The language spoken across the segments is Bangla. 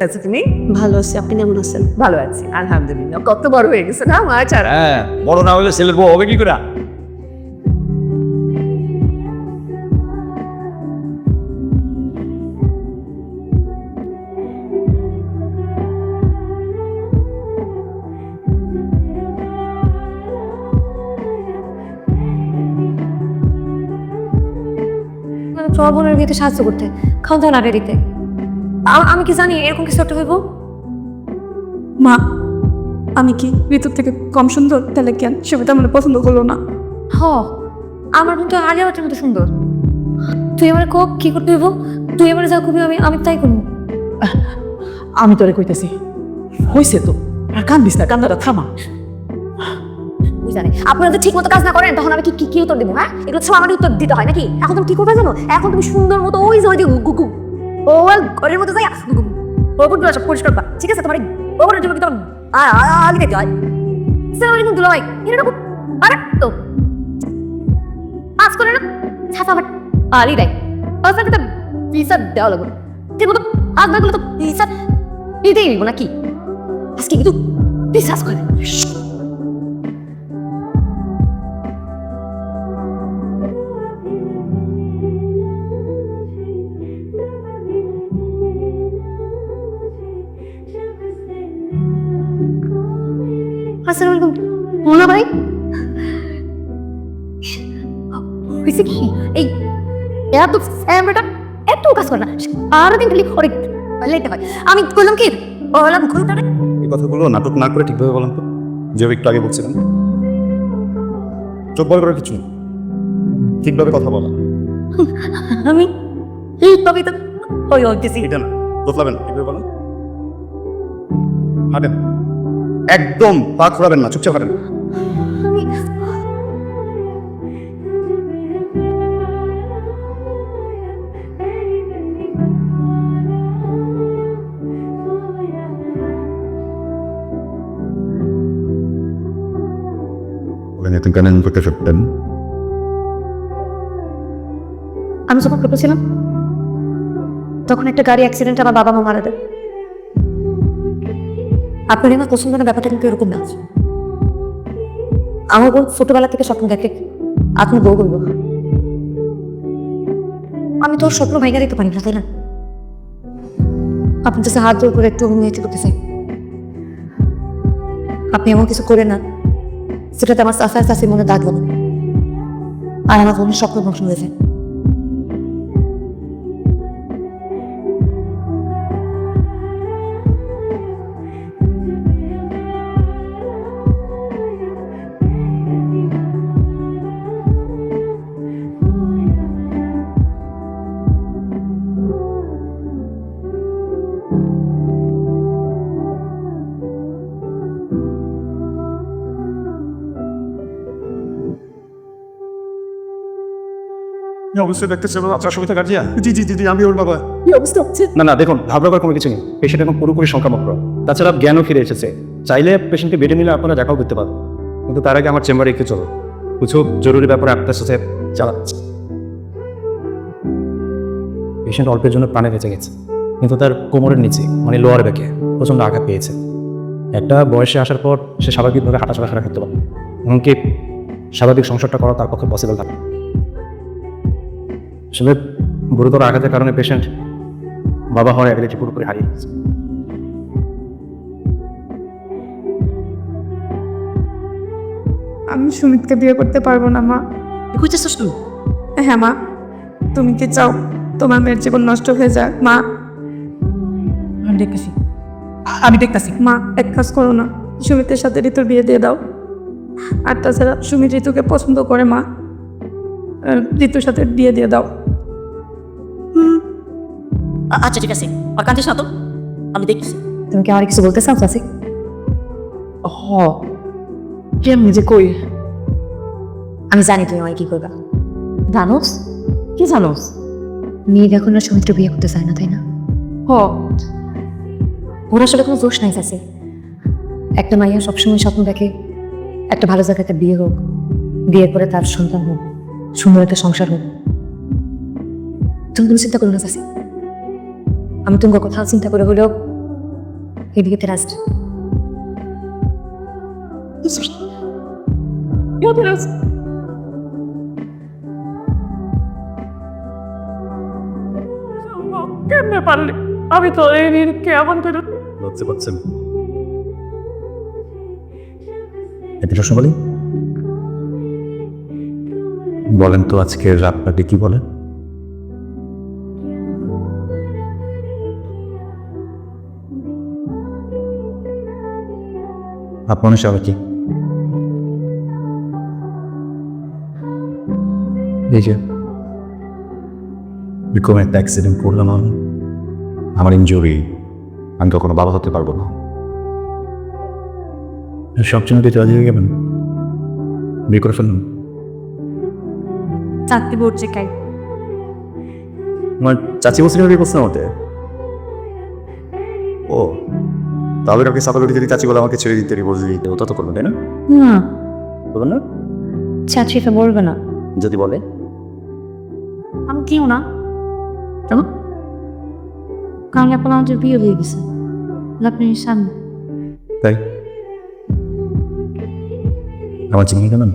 আচ্ছা তুমি ভালো আছি, আপনি কেমন আছেন? ভালো আছি আলহামদুলিল্লাহ। কত বড় হয়ে গেছে না মা ছাড়া। হ্যাঁ, বড় না হলে ছেলের বউ হবে কি করে? তোমার বোনের বিয়েতে সাহায্য করতে, খাওয়া দাওয়া নাড়ে দিতে। আমি কি জানি এরকম কিছু একটা হইব? মা, আমি কি ঋতুর থেকে কম সুন্দর? তাহলে কেন সবাই আমার পছন্দ করলো না? হ, আমার বোন তো আলিয়া ভাটের মতো সুন্দর। তুই আমার কক কি করতে হইব? তুই আমার যা করবি আমি তাই করবো। আমি তোরে কইতেছি, হইছে তো, আর কান্দিস না, কান্দাটা থামা। বুঝানে আপনারা যদি ঠিক মতো কাজ না করেন তখন আমি কি কি উত্তর দেবো? হ্যাঁ, এগুলো সব আমার উত্তর দিতে হয় নাকি? এখন তুমি কি করবে জানো? এখন তুমি সুন্দর মতো ওই যে ওই যে গুগু ও ঘরের মধ্যে যাই গুগু ওগুলো সব পরিষ্কার করা, ঠিক আছে? তোমার ওগুলোর জন্য কি তোমার আলি দিতে হয়? সালাম আলাইকুম দুলা ভাই, এরকম আরে তো আজ করে না ছাতা আমার আলি দেয়। পার্সেন্ট একটা ভিসা দেওয়া লাগবে ঠিক মতো। আজ না করলে তো ভিসা দিতেই হইব নাকি? আজকে কিন্তু বিশ্বাস করে আসসালামু আলাইকুম মোনা ভাই। হয়েছে কি এই এত ফ্যামিলিটা এত কাজ করে না, আর দিন খালি অনেক লেট হয়। আমি বললাম কি বললাম ঘুরতে এই কথাগুলো নাটক না করে ঠিকভাবে বলেন তো, যেভাবে একটু আগে বলছিলাম। চোখ বল করার কিছু নেই, ঠিকভাবে কথা বলা। আমি এই তবে তো ওই হইতেছি এটা না, তোতলাবেন, ঠিকভাবে বলেন। হাঁটেন, একদম পা খোঁড়াবেন না, চুপচাপ হাঁটেন। আমি Ganyan kanan pagkasaptan. আমি যখন ছোট ছিলাম তখন একটা গাড়ি অ্যাক্সিডেন্ট আমার বাবা মা মারা যায়। আপনার আমার পছন্দের ব্যাপারটা কিন্তু এরকম না। আমার বোন ছোটবেলা থেকে স্বপ্ন দেখে আপনি বউ বলবো। আমি তোর স্বপ্ন ভাইগা দিতে পারি না, তাই না? আপনি কাছে হাত জোর করে একটু অনুমতি করতে চাই। আপনি এমন কিছু করে না সেটাতে আমার চাষার চাষির মনে দাগ দেবো আর আমার বোনের স্বপ্ন ধ্বংস হয়ে যায়। অবশ্যই দেখতে চাইবো আপনার সুবিধা গার্জিয়া। জি জি জি জি, আমি ওর বাবা। কি অবস্থা হচ্ছে? না না, দেখুন, ঘাবড়াবার কোনো কিছু নেই। পেশেন্ট এখন পুরোপুরি সংক্রামক। তাছাড়া জ্ঞানও ফিরে এসেছে। চাইলে পেশেন্টকে বেডে নিলে আপনারা দেখাও করতে পারেন, কিন্তু তার আগে আমার চেম্বারে একটু চলো, কিছু জরুরি ব্যাপারে আপনার সাথে চালাচ্ছে। পেশেন্ট অল্পের জন্য প্রাণে বেঁচে গেছে, কিন্তু তার কোমরের নিচে মানে লোয়ার ব্যাকে প্রচণ্ড আঘাত পেয়েছে। একটা বয়সে আসার পর সে স্বাভাবিকভাবে হাঁটা চলাফেরা করতে পারে, এমনকি স্বাভাবিক সংসারটা করা তার পক্ষে পসিবল থাকে। আসলে গুরুতর আঘাতের কারণে পেশেন্ট বাবা হওয়ার অ্যাবিলিটি পুরোপুরি হারিয়ে গেছে। আমি সুমিতকে বিয়ে করতে পারবো না মা। কি কইতেছস তুই? হ্যাঁ মা, তুমি কি চাও তোমার মেয়ের জীবন নষ্ট হয়ে যাক? মা আমি দেখতেছি, আমি দেখতেছি। মা এক কাজ করো না, সুমিতের সাথে ঋতুর বিয়ে দিয়ে দাও। আর তাছাড়া সুমিত ঋতুকে পছন্দ করে মা, ঋতুর সাথে বিয়ে দিয়ে দাও। আচ্ছা ঠিক আছে, আর কাঁদিস না তো, আমি দেখতেছি। তুমি কি আমার কিছু বলতে চাও চাষি? হ, কেমনি যে কই? আমি জানি তুমি আমায় কি করবা। জানোস? কি জানোস? মেয়ে এখন আর সৌমিত্র বিয়ে করতে চায় না, তাই না? হ, ওর আসলে কোনো দোষ নাই চাষি। একটা মাইয়া সবসময় স্বপ্ন দেখে একটা ভালো জায়গাতে বিয়ে হোক, বিয়ে করে তার সন্তান হোক, সুন্দর একটা সংসার হোক। তুমি কোনো চিন্তা করো না চাষি, আমি তোমার কথা চিন্তা করে হলেও এদিকে ফেরাস্ট কেমনে পারলি? আমি তো এই ঋণকে এমন করে লজ্জা পাচ্ছেন? এতে প্রশ্ন বলি, বলেন তো আজকে রাতটাকে কি বলেন? আপনার সবাই কি এই যে এরকম একটা অ্যাক্সিডেন্ট করলাম আমি, আমার ইনজুরি, আমি কখনো বাবা হতে পারবো না। সব জন্য দিতে রাজি হয়ে গেলেন, বিয়ে করে ফেললাম। চাকরি পড়ছে কাই আমার চাচি বলছিল বিয়ে করছে আমাকে। ও তাহলে কাউকে সাফার যদি চাচি বলে আমাকে ছেড়ে দিতে বলতে দিতে ওটা তো করবেন, তাই না? না করবেন না? চাচিটা বলবে না। যদি বলে আমি কেউ না, কেন? কারণ এখন আমাদের বিয়ে হয়ে গেছে আপনার সামনে। তাই আমার চিনি গেলেন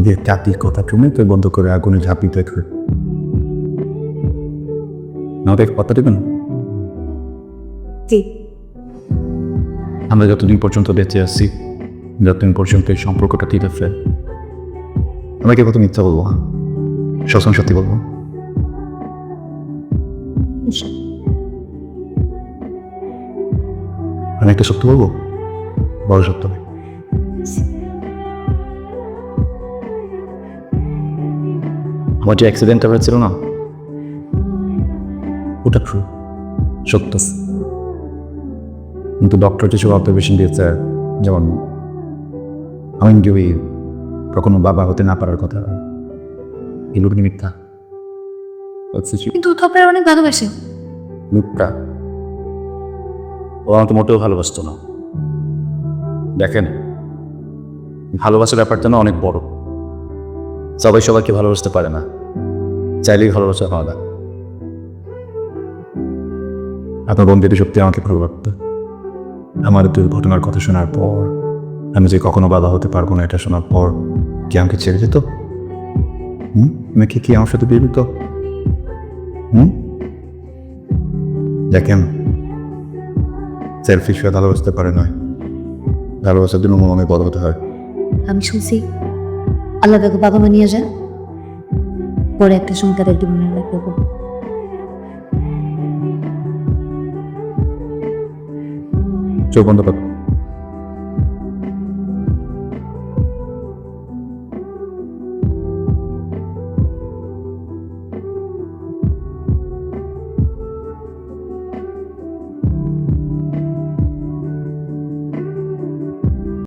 যে চাতির কথা শুনে তুই বন্ধ করে আগুনে ঝাঁপি দেখবে আমাকে কথা দেবেন? জি আমরা যতদিন পর্যন্ত বেঁচে আছি, যতদিন পর্যন্ত এই সম্পর্কটা ঠিক আছে, আমাকে কত মিথ্যা বলবো, সবসময় সত্যি বলবো। আমি একটা সত্যি বলবো, বড় সত্য নয়। আমার যে অ্যাক্সিডেন্টটা হয়েছিল না, ওটা ট্রু, সত্য। কিন্তু ডক্টর কিছু অবজারভেশন দিয়েছে, যেমন আমি যদি কখনো বাবা হতে না পারার কথা, এগুলো কি মিথ্যা? কিন্তু তো আপনার অনেক ভালোবাসে। মিথ্যা। ও আমাকে মোটেও ভালোবাসতো না। দেখেন, ভালোবাসার ব্যাপারটা না অনেক বড়, সবাই সবাইকে ভালোবাসতে পারে না, চাইলেই ভালোবাসা পাওয়া যায়। আপনার বোন যদি সত্যি আমাকে ভালোবাসত, আমার দুর্ঘটনার কথা শোনার পর, আমি যে কখনো বাবা হতে পারবো না এটা শোনার পর, কি আমাকে ছেড়ে যেত? আমাকে কি আমার সাথে বিয়ে দিত? দেখেন, সেলফিশ হয়ে ভালোবাসতে পারে নয়, ভালোবাসার জন্য অনেক বড় হতে হয়। আমি শুনছি আল্লাহ তাকে বাবা মা নিয়ে যায়, পরে একটা সময় তাদের একটু মনে রাখতে হবে। চোখ বন্ধ কর।